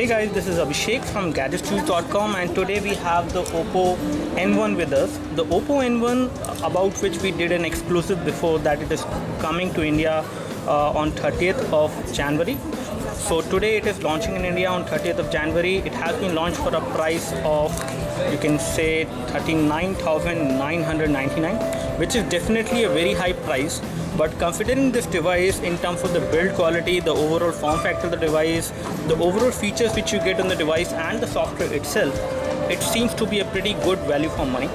Hey guys, this is Abhishek from gadgetchoose.com, and today we have the Oppo N1 with us. The Oppo N1, about which we did an exclusive before that, it is coming to India on 30th of January. So today it is launching in India on 30th of January. It has been launched for a price of, you can say, 39,999, which is definitely a very high price. But considering this device in terms of the build quality, the overall form factor of the device, the overall features which you get on the device and the software itself, it seems to be a pretty good value for money,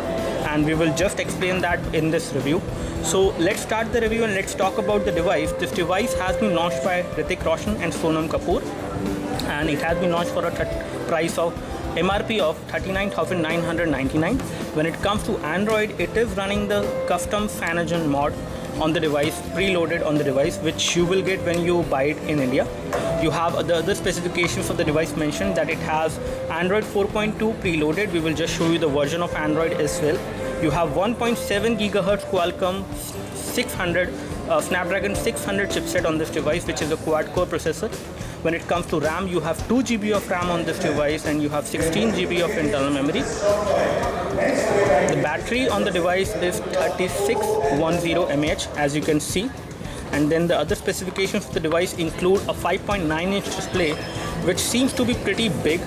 and we will just explain that in this review. So let's start the review and let's talk about the device. This device has been launched by Hrithik Roshan and Sonam Kapoor, and it has been launched for a price of MRP of 39,999. When it comes to Android, it is running the custom Fanagen mod on the device, preloaded on the device, which you will get when you buy it in India. You have the other specifications of the device mentioned, that it has Android 4.2 preloaded. We will just show you the version of Android as well. You have 1.7 GHz Qualcomm 600 Snapdragon 600 chipset on this device, which is a quad-core processor. When it comes to RAM, you have 2 GB of RAM on this device and you have 16 GB of internal memory. The battery on the device is 3610 mAh, as you can see. And then the other specifications of the device include a 5.9-inch display, which seems to be pretty big.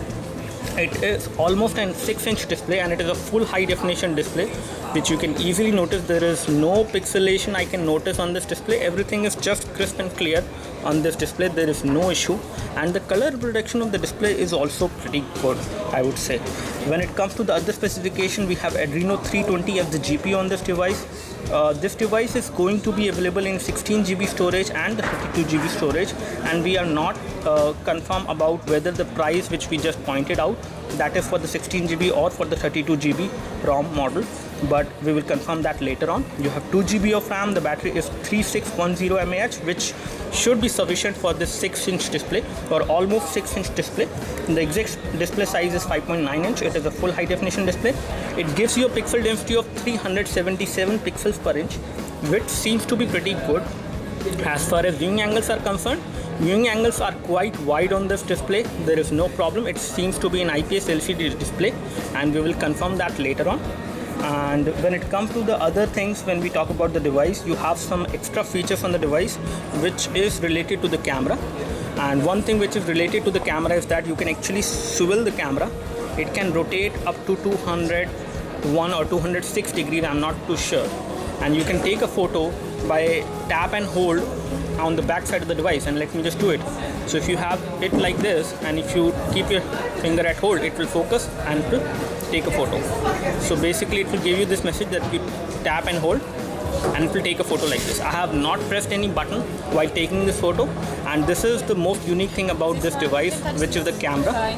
It is almost a 6-inch display, and it is a full high definition display, which you can easily notice. There is no pixelation I can notice on this display. Everything is just crisp and clear on this display. There is no issue, and the color reproduction of the display is also pretty good, I would say. When it comes to the other specification, we have Adreno 320 as the GPU on this device. This device is going to be available in 16 GB storage and the 32 GB storage, and we are not confirmed about whether the price which we just pointed out, that is for the 16 GB or for the 32 GB ROM model, but we will confirm that later on. You have 2 GB of RAM. The battery is 3610 mAh, which should be sufficient for this 6-inch display, or almost 6-inch display. The exact display size is 5.9 inch. It is a full high definition display. It gives you a pixel density of 377 pixels per inch, which seems to be pretty good. As far as viewing angles are concerned, viewing angles are quite wide on this display. There is no problem. It seems to be an IPS LCD display, and we will confirm that later on. And when it comes to the other things, when we talk about the device, you have some extra features on the device which is related to the camera. And one thing which is related to the camera is that you can actually swivel the camera. It can rotate up to 201 or 206 degrees, I'm not too sure. And you can take a photo by tap and hold on the back side of the device, and let me just do it. So if you have it like this, and if you keep your finger at hold, it will focus and it will take a photo. So basically it will give you this message that you tap and hold, and it will take a photo like this. I have not pressed any button while taking this photo, and this is the most unique thing about this device, which is the camera.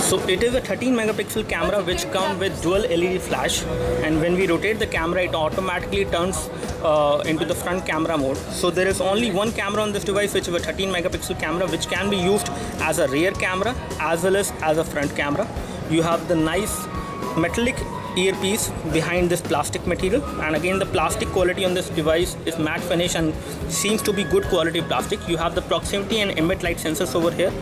So it is a 13 megapixel camera which comes with dual LED flash, and when we rotate the camera, it automatically turns into the front camera mode. So there is only one camera on this device, which is a 13 megapixel camera, which can be used as a rear camera as well as a front camera. You have the nice metallic earpiece behind this plastic material, and again the plastic quality on this device is matte finish and seems to be good quality plastic. You have the proximity and ambient light sensors over here.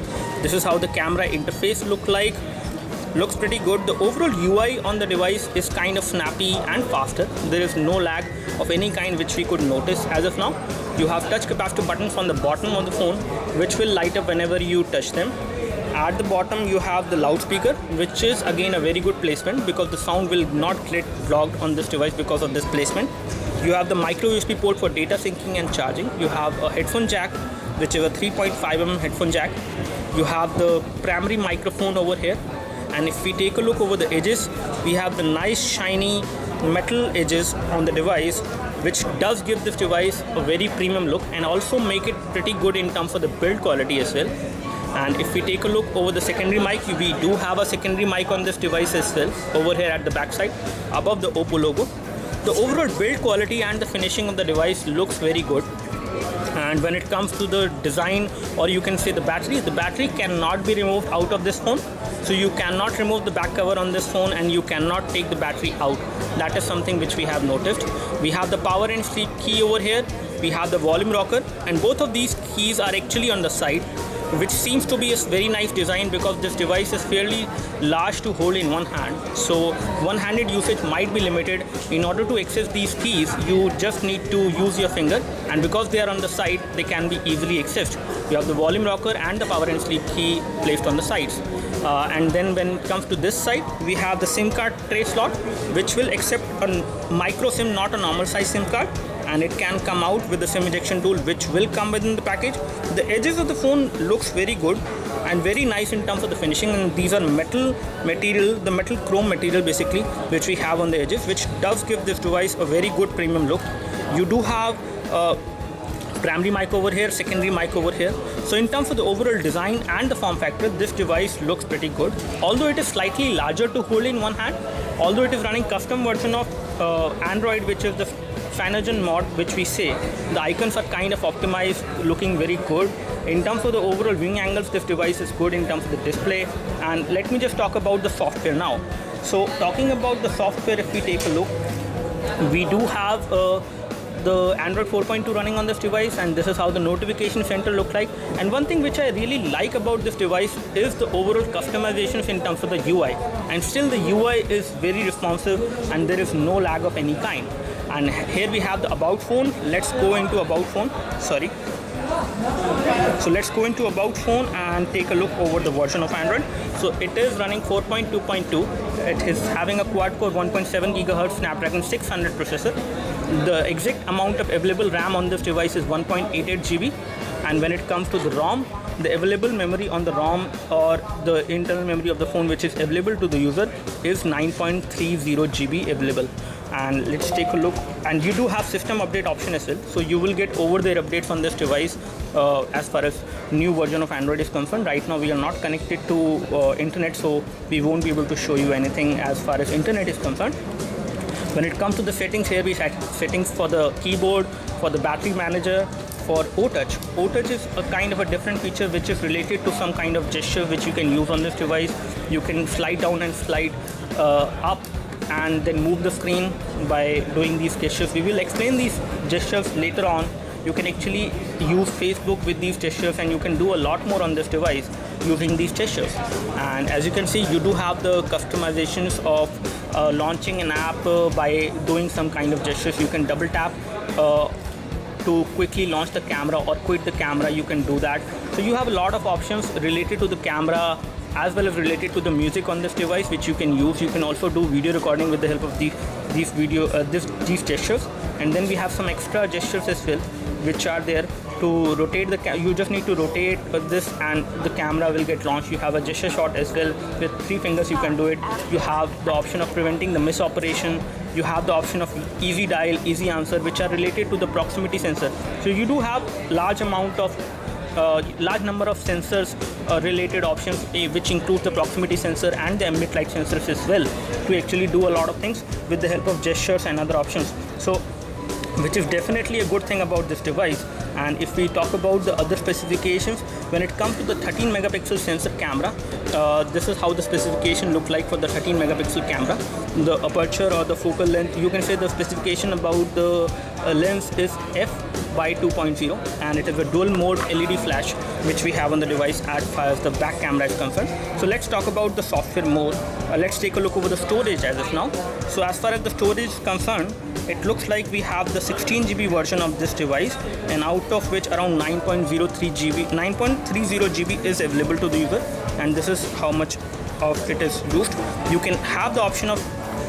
This is how the camera interface looks pretty good. The overall UI on the device is kind of snappy and faster. There is no lag of any kind which we could notice as of now. You have touch capacitive buttons on the bottom of the phone, which will light up whenever you touch them. At the bottom you have the loudspeaker, which is again a very good placement, because the sound will not get blocked on this device because of this placement. You have the micro USB port for data syncing and charging. You have a headphone jack, which is a 3.5mm headphone jack. You have the primary microphone over here, and if we take a look over the edges, we have the nice shiny metal edges on the device, which does give this device a very premium look and also make it pretty good in terms of the build quality as well. And if we take a look over the secondary mic, we do have a secondary mic on this device as well, over here at the back side above the Oppo logo. The overall build quality and the finishing of the device looks very good. And when it comes to the design, or you can say the battery cannot be removed out of this phone. So you cannot remove the back cover on this phone, and you cannot take the battery out. That is something which we have noticed. We have the power and sleep key over here. We have the volume rocker, and both of these keys are actually on the side. which seems to be a very nice design because this device is fairly large to hold in one hand. So one-handed usage might be limited. In order to access these keys, you just need to use your finger, and because they are on the side, they can be easily accessed. You have the volume rocker and the power and sleep key placed on the sides. And then when it comes to this side, we have the SIM card tray slot, which will accept a micro SIM, not a normal size SIM card, and it can come out with the SIM ejection tool, which will come within the package. The edges of the phone looks very good and very nice in terms of the finishing, and these are metal material, the metal chrome material basically, which we have on the edges, which does give this device a very good premium look. You do have primary mic over here, secondary mic over here. So in terms of the overall design and the form factor, this device looks pretty good. Although it is slightly larger to hold in one hand, although it is running custom version of Android, which is the Cyanogen mod, which we say, the icons are kind of optimized, looking very good. In terms of the overall viewing angles, this device is good in terms of the display. And let me just talk about the software now. So talking about the software, if we take a look, we do have the Android 4.2 running on this device, and this is how the notification center looks like. And one thing which I really like about this device is the overall customizations in terms of the UI, and still the UI is very responsive and there is no lag of any kind. And here we have the about phone. Let's go into about phone. Sorry. So let's go into about phone and take a look over the version of Android. So it is running 4.2.2. It is having a quad-core 1.7 GHz Snapdragon 600 processor. The exact amount of available RAM on this device is 1.88 GB. And when it comes to the ROM, the available memory on the ROM, or the internal memory of the phone which is available to the user, is 9.30 GB available. And let's take a look, and you do have system update option as well, so you will get over the updates on this device as far as new version of Android is concerned. Right now we are not connected to internet, so we won't be able to show you anything as far as internet is concerned. When it comes to the settings, here we set settings for the keyboard, for the battery manager, for O-Touch. O-Touch is a kind of a different feature which is related to some kind of gesture which you can use on this device. You can slide down and slide up and then move the screen by doing these gestures. We will explain these gestures later on. You can actually use Facebook with these gestures, and you can do a lot more on this device using these gestures. And as you can see, you do have the customizations of launching an app by doing some kind of gestures. You can double tap to quickly launch the camera or quit the camera. You can do that. So you have a lot of options related to the camera as well as related to the music on this device, which you can use. You can also do video recording with the help of these gestures. And then we have some extra gestures as well, which are there to rotate the you just need to rotate this and the camera will get launched. You have a gesture shot as well. With 3 fingers you can do it. You have the option of preventing the miss operation. You have the option of easy dial, easy answer, which are related to the proximity sensor. So you do have large number of sensors related options, which includes the proximity sensor and the ambient light sensors as well, to actually do a lot of things with the help of gestures and other options. So which is definitely a good thing about this device. And if we talk about the other specifications, when it comes to the 13 megapixel sensor camera, this is how the specification look like for the 13 megapixel camera. The aperture or the focal length, you can say the specification about the lens is f by 2.0, and it is a dual mode LED flash which we have on the device as far as the back camera is concerned. So let's talk about the software more. Let's take a look over the storage as of now. So as far as the storage is concerned, it looks like we have the 16 GB version of this device, and out of which around 9.30 GB is available to the user, and this is how much of it is used. You can have the option of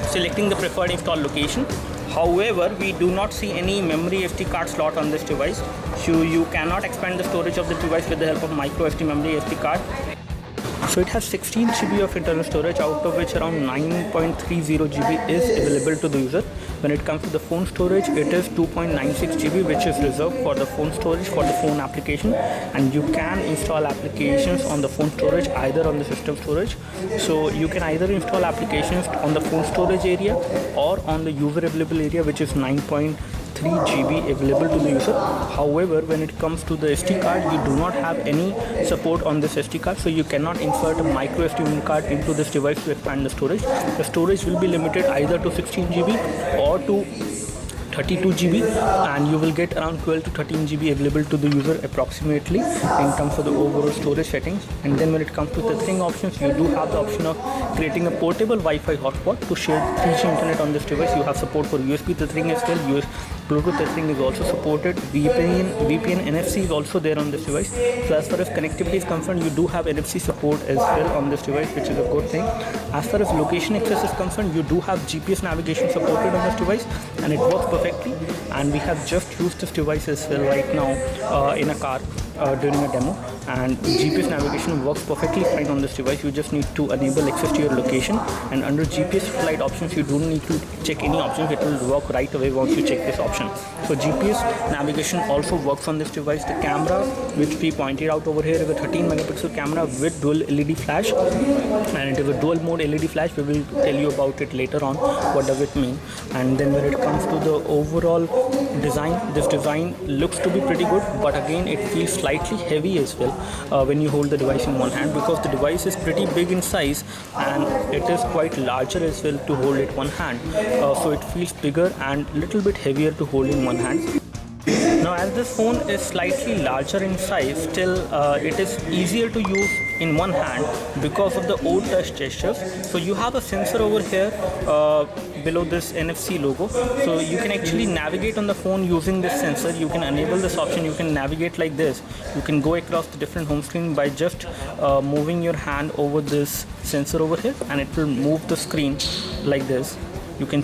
selecting the preferred install location. However, we do not see any memory SD card slot on this device, so you cannot expand the storage of the device with the help of micro SD memory SD card. So it has 16 GB of internal storage, out of which around 9.30 GB is available to the user. When it comes to the phone storage, it is 2.96 GB, which is reserved for the phone storage for the phone application, and you can install applications on the phone storage, either on the system storage. So you can either install applications on the phone storage area or on the user available area, which is 9.3 GB available to the user. However, when it comes to the SD card, you do not have any support on this SD card, so you cannot insert a micro SD card into this device to expand the storage. The storage will be limited either to 16 GB or to 32 GB, and you will get around 12 to 13 GB available to the user approximately in terms of the overall storage settings. And then when it comes to tethering options, you do have the option of creating a portable Wi-Fi hotspot to share 3G internet on this device. You have support for USB tethering as well. Bluetooth tethering is also supported. VPN NFC is also there on this device. So as far as connectivity is concerned, you do have NFC support as well on this device, which is a good thing. As far as location access is concerned, you do have GPS navigation supported on this device, and it works perfectly. And we have just used this device as well right now in a car during a demo, and GPS navigation works perfectly fine on this device. You just need to enable access to your location, and under GPS flight options you don't need to check any options. It will work right away once you check this option. So GPS navigation also works on this device. The camera, which we pointed out over here, is a 13 megapixel camera with dual LED flash, and it is a dual mode LED flash. We will tell you about it later on, what does it mean. And then when it comes to the overall design, this design looks to be pretty good, but again it feels slightly heavy as well when you hold the device in one hand, because the device is pretty big in size and it is quite larger as well to hold it one hand. So it feels bigger and little bit heavier to hold in one hand. Now, as this phone is slightly larger in size, still it is easier to use in one hand because of the old touch gestures. So you have a sensor over here below this NFC logo, so you can actually navigate on the phone using this sensor. You can enable this option. You can navigate like this. You can go across the different home screen by just moving your hand over this sensor over here, and it will move the screen like this. You can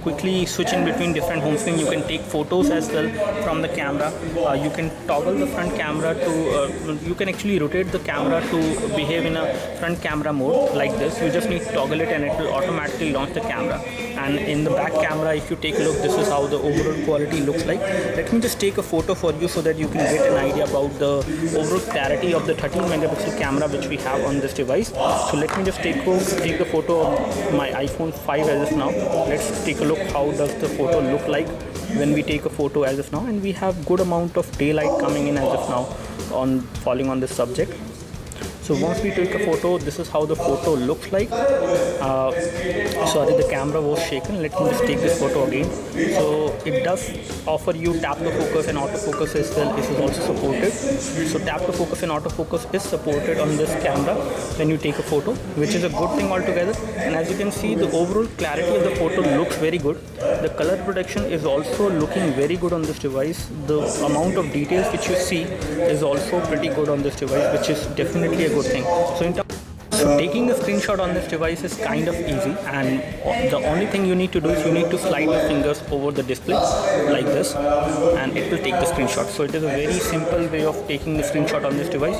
quickly switch in between different home screen. You can take photos as well from the camera. You can toggle the front camera to you can actually rotate the camera to behave in a front camera mode like this. You just need to toggle it and it will automatically launch the camera. And in the back camera, if you take a look, this is how the overall quality looks like. Let me just take a photo for you so that you can get an idea about the overall clarity of the 13 megapixel camera which we have on this device. So let me just take a photo of my iPhone 5 as of now. Let's take a look how does the photo look like when we take a photo as of now, and we have good amount of daylight coming in as of now on falling on this subject. So once we take a photo, this is how the photo looks like. Sorry, the camera was shaken. Let me just take this photo again. So it does offer you tap to focus and autofocus as well. This is also supported. So tap to focus and autofocus is supported on this camera when you take a photo, which is a good thing altogether. And as you can see, the overall clarity of the photo looks very good. The color production is also looking very good on this device. The amount of details which you see is also pretty good on this device, which is definitely a good thing. So taking a screenshot on this device is kind of easy, and the only thing you need to do is you need to slide your fingers over the display like this, and it will take the screenshot. So it is a very simple way of taking the screenshot on this device.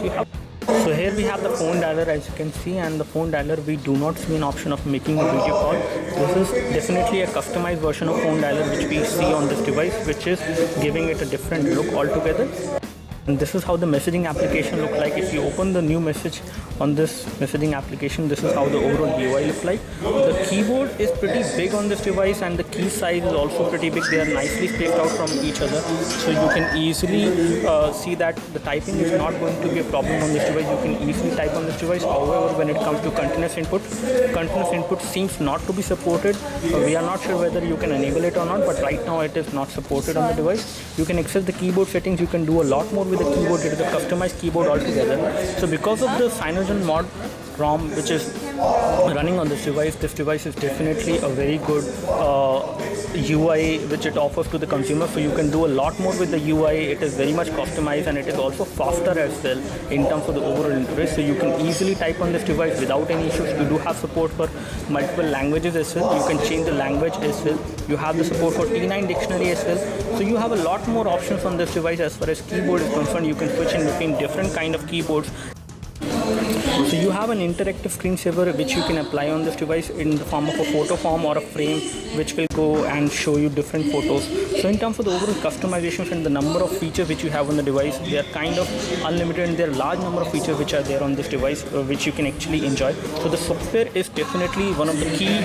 So here we have the phone dialer, as you can see, and the phone dialer, we do not see an option of making a video call. This is definitely a customized version of phone dialer which we see on this device, which is giving it a different look altogether. And this is how the messaging application look like. If you open the new message on this messaging application, this is how the overall UI look like. The keyboard is pretty big on this device, and the key size is also pretty big. They are nicely spaced out from each other, so you can easily see that the typing is not going to be a problem on this device. You can easily type on this device. However, when it comes to continuous input seems not to be supported. We are not sure whether you can enable it or not, but right now it is not supported on the device. You can access the keyboard settings. You can do a lot more with the keyboard. It is a customized keyboard altogether. So because of the Cyanogen mod ROM which is running on this device is definitely a very good UI which it offers to the consumer. So you can do a lot more with the UI. It is very much customized, and it is also faster as well in terms of the overall interface. So you can easily type on this device without any issues. You do have support for multiple languages as well. You can change the language as well. You have the support for T9 dictionary as well. So you have a lot more options on this device. As far as keyboard is concerned, you can switch in between different kind of keyboards. So you have an interactive screensaver which you can apply on this device in the form of a photo form or a frame which will go and show you different photos. So in terms of the overall customizations and the number of features which you have on the device, they are kind of unlimited, and there are large number of features which are there on this device which you can actually enjoy. So the software is definitely one of the key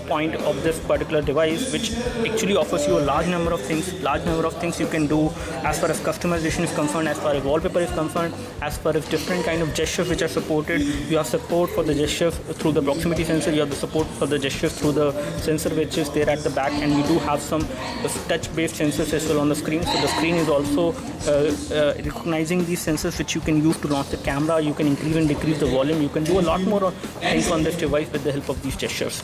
point of this particular device, which actually offers you a large number of things you can do as far as customization is concerned, as far as wallpaper is concerned, as far as different kind of gestures which which are supported. You have support for the gesture through the proximity sensor. You have the support for the gesture through the sensor which is there at the back, and you do have some touch-based sensors as well on the screen. So the screen is also recognizing these sensors which you can use to launch the camera. You can increase and decrease the volume. You can do a lot more things on this device with the help of these gestures.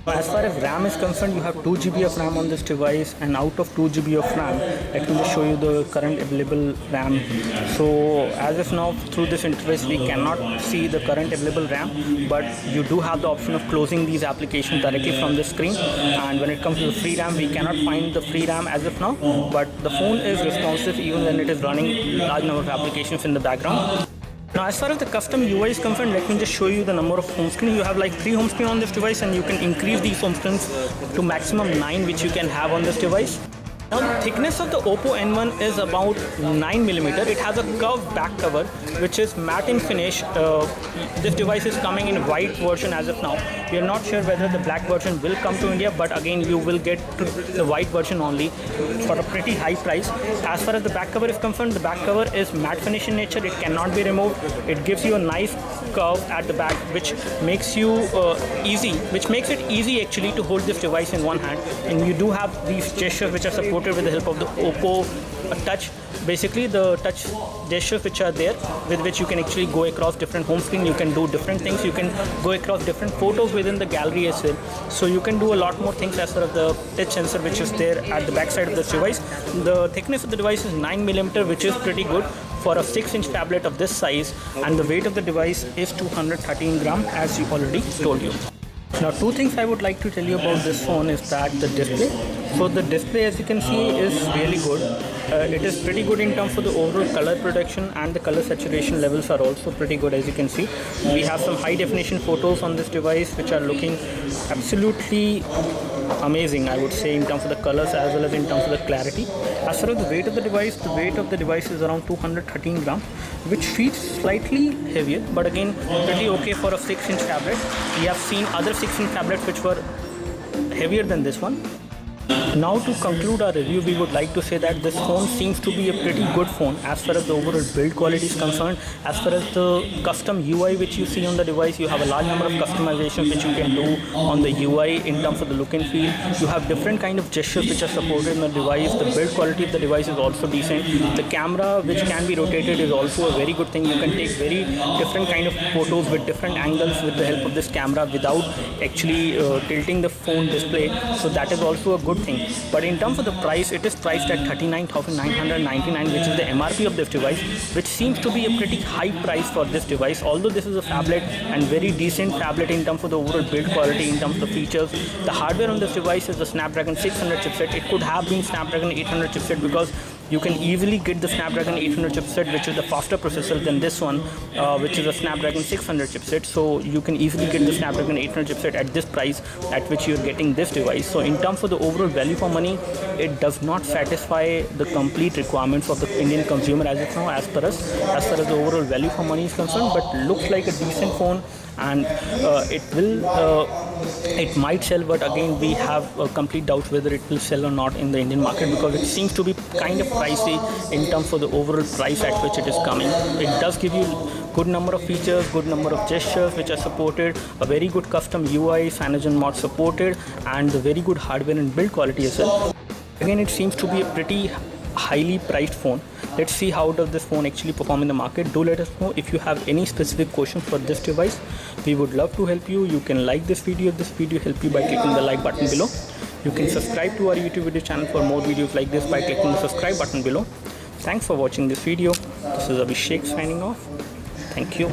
As far as RAM is concerned, you have 2 GB of RAM on this device, and out of 2 GB of RAM, let me just show you the current available RAM. So as of now, through this interface, we cannot see the current available RAM, but you do have the option of closing these applications directly from the screen. And when it comes to the free RAM, we cannot find the free RAM as of now, but the phone is responsive even when it is running large number of applications in the background. Now, as far as the custom UI is concerned, let me just show you the number of home screen. You have like 3 home screen on this device, and you can increase these home screens to maximum 9, which you can have on this device. Now, the thickness of the Oppo N1 is about 9mm. It has a curved back cover, which is matte in finish. This device is coming in white version as of now. We are not sure whether the black version will come to India, but again, you will get the white version only for a pretty high price. As far as the back cover is concerned, the back cover is matte finish in nature. It cannot be removed. It gives you a nice curve at the back, which makes you makes it easy actually to hold this device in one hand. And you do have these gestures which are supported with the help of the Oppo Touch. Basically, the touch gestures which are there, with which you can actually go across different home screen. You can do different things. You can go across different photos within the gallery as well. So you can do a lot more things as far as the touch sensor which is there at the back side of this device. The thickness of the device is 9mm, which is pretty good for a 6-inch tablet of this size, and the weight of the device is 213 grams, as you already told you. Now, 2 things I would like to tell you about this phone is that the display. So the display, as you can see, is really good. It is pretty good in terms of the overall color production, and the color saturation levels are also pretty good, as you can see. We have some high definition photos on this device which are looking absolutely amazing, I would say, in terms of the colors as well as in terms of the clarity. As far as the weight of the device is around 213 grams, which feels slightly heavier, but again pretty okay for a 6-inch tablet. We have seen other 6-inch tablets which were heavier than this one. Now, to conclude our review, we would like to say that this phone seems to be a pretty good phone as far as the overall build quality is concerned. As far as the custom UI which you see on the device, you have a large number of customizations which you can do on the UI in terms of the look and feel. You have different kind of gestures which are supported in the device. The build quality of the device is also decent. The camera, which can be rotated, is also a very good thing. You can take very different kind of photos with different angles with the help of this camera without actually tilting the phone display. So that is also a good thing. But in terms of the price, it is priced at 39,999, which is the MRP of this device, which seems to be a pretty high price for this device. Although this is a phablet and very decent phablet in terms of the overall build quality, in terms of the features, the hardware on this device is the Snapdragon 600 chipset. It could have been Snapdragon 800 chipset, because you can easily get the Snapdragon 800 chipset, which is the faster processor than this one, which is a Snapdragon 600 chipset. So you can easily get the Snapdragon 800 chipset at this price at which you're getting this device. So in terms of the overall value for money, it does not satisfy the complete requirements of the Indian consumer as of now, as far as the overall value for money is concerned. But looks like a decent phone, and it might sell, but again we have complete doubts whether it will sell or not in the Indian market, because it seems to be kind of pricey in terms of the overall price at which it is coming. It does give you good number of features, good number of gestures which are supported, a very good custom UI, Cyanogen mod supported, and the very good hardware and build quality as well. Again, it seems to be a pretty highly priced phone. Let's see how does this phone actually perform in the market. Do let us know if you have any specific questions for this device. We would love to help you. You can like this video if this video helped you by clicking the like button below. You can subscribe to our YouTube video channel for more videos like this by clicking the subscribe button below. Thanks for watching this video. This is Abhishek signing off. Thank you.